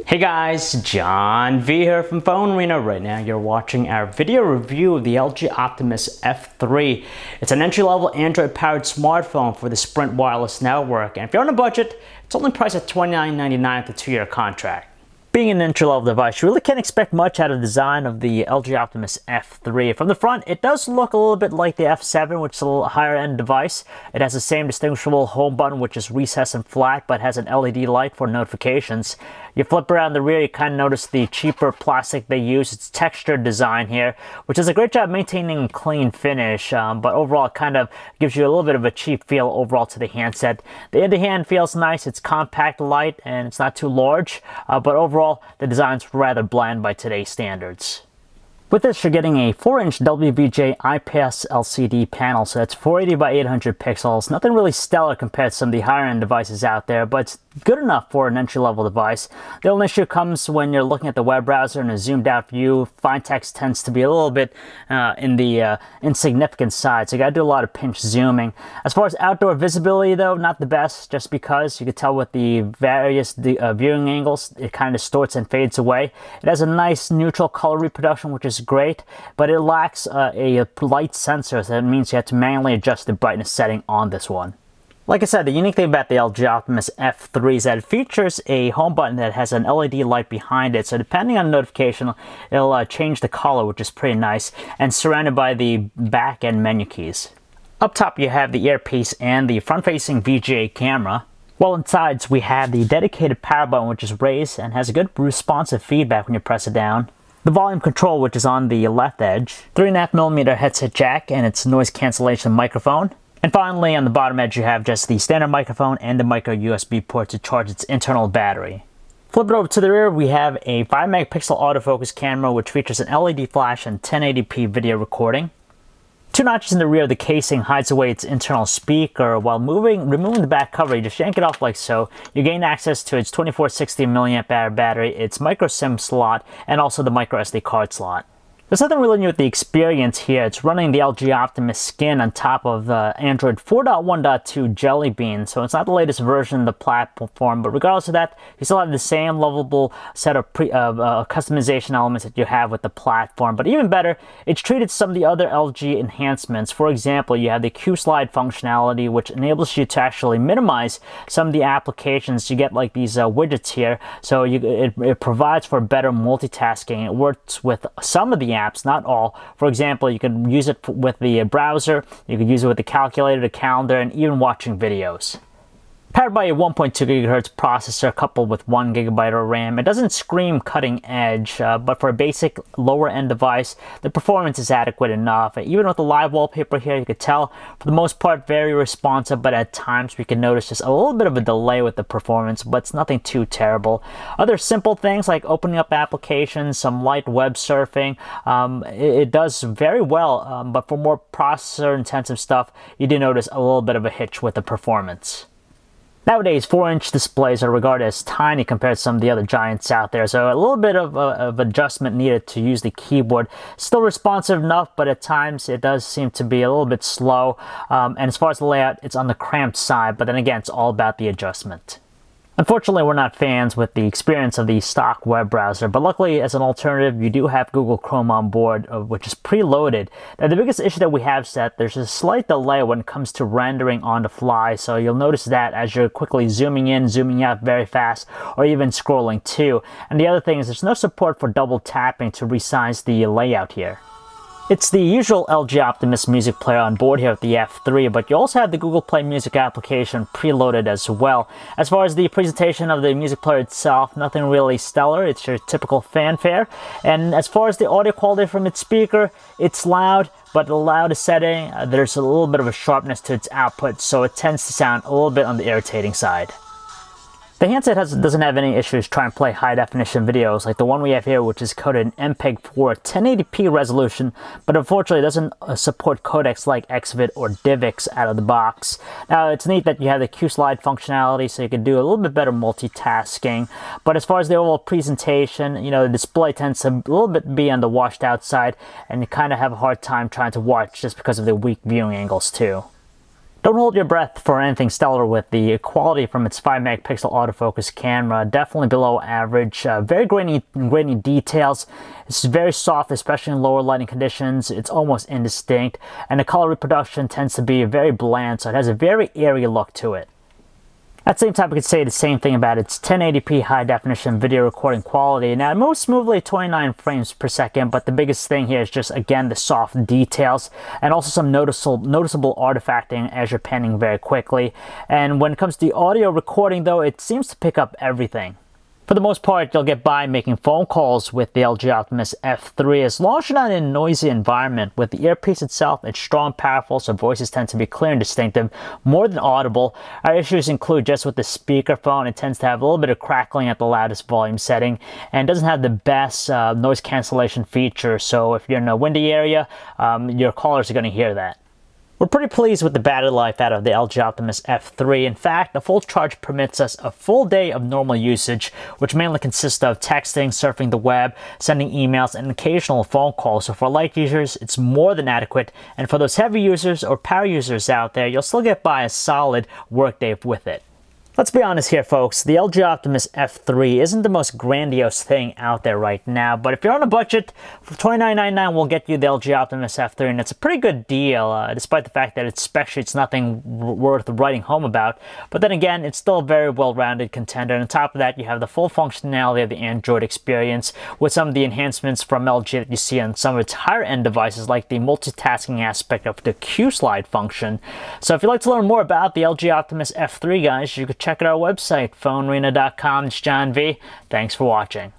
Hey guys, John V here from PhoneArena. Right now you're watching our video review of the LG Optimus F3. It's an entry-level Android-powered smartphone for the Sprint wireless network, and if you're on a budget, it's only priced at $29.99 with a 2-year contract. Being an entry-level device, you really can't expect much out of the design of the LG Optimus F3. From the front, it does look a little bit like the F7, which is a little higher-end device. It has the same distinguishable home button, which is recessed and flat, but has an LED light for notifications. You flip around the rear, you kind of notice the cheaper plastic they use. It's textured design here, which does a great job maintaining a clean finish, but overall it kind of gives you a little bit of a cheap feel overall to the handset. The in-the-hand feels nice. It's compact, light, and it's not too large, but overall the design's rather bland by today's standards. With this, you're getting a 4-inch WVGA IPS LCD panel, so that's 480 by 800 pixels. Nothing really stellar compared to some of the higher-end devices out there, but it's good enough for an entry-level device. The only issue comes when you're looking at the web browser in a zoomed-out view. Fine text tends to be a little bit in the insignificant side, so you gotta do a lot of pinch zooming. As far as outdoor visibility, though, not the best, just because you can tell with the various viewing angles, it kind of distorts and fades away. It has a nice neutral color reproduction, which is great, but it lacks a light sensor, so that means you have to manually adjust the brightness setting on this one. Like I said, the unique thing about the LG Optimus F3 is that it features a home button that has an LED light behind it, so depending on notification, it'll change the color, which is pretty nice, and surrounded by the back and menu keys. Up top you have the earpiece and the front-facing Vga camera. While inside we have the dedicated power button, which is raised and has a good responsive feedback when you press it down. The volume control, which is on the left edge, 3.5mm headset jack and its noise cancellation microphone. And finally, on the bottom edge, you have just the standard microphone and the micro USB port to charge its internal battery. Flip it over to the rear, we have a 5-megapixel autofocus camera, which features an LED flash and 1080p video recording. 2 notches in the rear of the casing hides away its internal speaker. While removing the back cover, you just yank it off like so. You gain access to its 2460 mAh battery, its micro SIM slot, and also the micro SD card slot. There's nothing really new with the experience here. It's running the LG Optimus skin on top of Android 4.1.2 Jelly Bean, so it's not the latest version of the platform, but regardless of that, you still have the same lovable set of customization elements that you have with the platform. But even better, it's treated some of the other LG enhancements. For example, you have the Q-Slide functionality, which enables you to actually minimize some of the applications. You get like these widgets here, so it provides for better multitasking. It works with some of the apps, not all. For example, you can use it with the browser, you can use it with the calculator, the calendar, and even watching videos. Powered by a 1.2 GHz processor coupled with 1 GB of RAM, it doesn't scream cutting edge, but for a basic lower-end device, the performance is adequate enough. Even with the live wallpaper here, you could tell, for the most part, very responsive, but at times we can notice just a little bit of a delay with the performance, but it's nothing too terrible. Other simple things like opening up applications, some light web surfing, it does very well, but for more processor-intensive stuff, you do notice a little bit of a hitch with the performance. Nowadays, 4-inch displays are regarded as tiny compared to some of the other giants out there, so a little bit of adjustment needed to use the keyboard. Still responsive enough, but at times it does seem to be a little bit slow. And as far as the layout, it's on the cramped side, but then again, it's all about the adjustment. Unfortunately, we're not fans with the experience of the stock web browser, but luckily, as an alternative, you do have Google Chrome on board, which is preloaded. Now, the biggest issue that we have is that there's a slight delay when it comes to rendering on the fly, so you'll notice that as you're quickly zooming in, zooming out very fast, or even scrolling too. And the other thing is there's no support for double tapping to resize the layout here. It's the usual LG Optimus music player on board here with the F3, but you also have the Google Play Music application preloaded as well. As far as the presentation of the music player itself, nothing really stellar. It's your typical fanfare. And as far as the audio quality from its speaker, it's loud, but the loudest setting, there's a little bit of a sharpness to its output, so it tends to sound a little bit on the irritating side. The handset doesn't have any issues trying to play high-definition videos like the one we have here, which is coded in MPEG-4 1080p resolution, but unfortunately doesn't support codecs like XVID or DivX out of the box. Now, it's neat that you have the Q-Slide functionality, so you can do a little bit better multitasking, but as far as the overall presentation, you know, the display tends to a little bit be on the washed-out side, and you kind of have a hard time trying to watch just because of the weak viewing angles too. Don't hold your breath for anything stellar with the quality from its 5 megapixel autofocus camera. Definitely below average. Very grainy details. It's very soft, especially in lower lighting conditions. It's almost indistinct. And the color reproduction tends to be very bland, so it has a very airy look to it. At the same time, we could say the same thing about its 1080p high-definition video recording quality. Now, it moves smoothly at 29 frames per second, but the biggest thing here is just, again, the soft details and also some noticeable artifacting as you're panning very quickly. And when it comes to the audio recording, though, it seems to pick up everything. For the most part, you'll get by making phone calls with the LG Optimus F3 as long as you're not in a noisy environment. With the earpiece itself, it's strong, powerful, so voices tend to be clear and distinctive, more than audible. Our issues include just with the speakerphone, it tends to have a little bit of crackling at the loudest volume setting, and doesn't have the best noise cancellation feature, so if you're in a windy area, your callers are going to hear that. We're pretty pleased with the battery life out of the LG Optimus F3. In fact, a full charge permits us a full day of normal usage, which mainly consists of texting, surfing the web, sending emails, and occasional phone calls. So for light users, it's more than adequate. And for those heavy users or power users out there, you'll still get by a solid workday with it. Let's be honest here, folks. The LG Optimus F3 isn't the most grandiose thing out there right now, but if you're on a budget, for $29.99 we'll get you the LG Optimus F3, and it's a pretty good deal, despite the fact that it's spec sheet's nothing worth writing home about. But then again, it's still a very well-rounded contender, and on top of that, you have the full functionality of the Android experience with some of the enhancements from LG that you see on some of its higher-end devices, like the multitasking aspect of the Q-Slide function. So if you'd like to learn more about the LG Optimus F3, guys, you could check out our website, PhoneArena.com. It's John V. Thanks for watching.